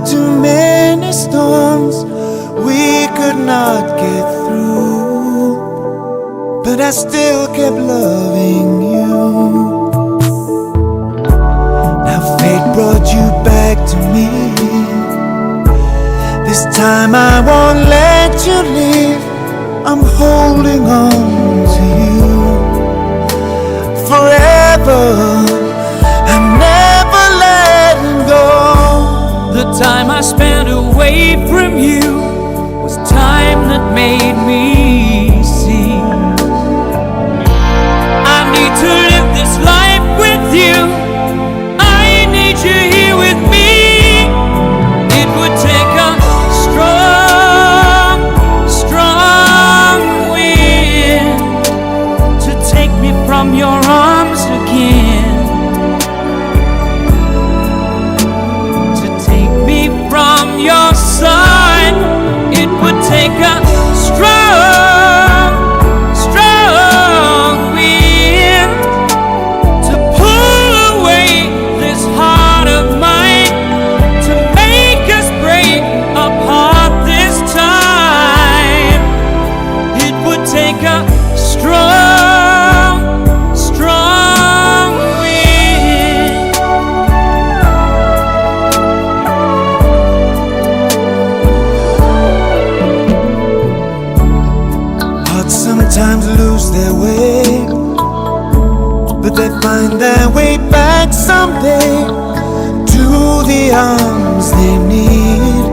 too many storms we could not get through, but I still kept loving you. Now fate brought you back to me. This time I won't let you leave. I'm holding on to you forever. I'm never letting go. The time I spent away from you was time that made me see I need to live this life with you. I need you here with me. It would take a strong, strong wind to take me from your arms again, to take me from your side. It would take a strong, strong wind to pull away this heart of mine, to make us break apart this time. It would take a strong, strong wind. Hearts sometimes lose their way, but they find their way back someday to the arms they need.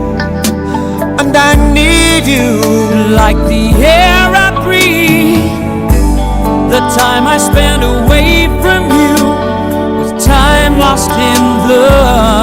And I need you Like the air I breathe, the time I spent away from you was time lost in the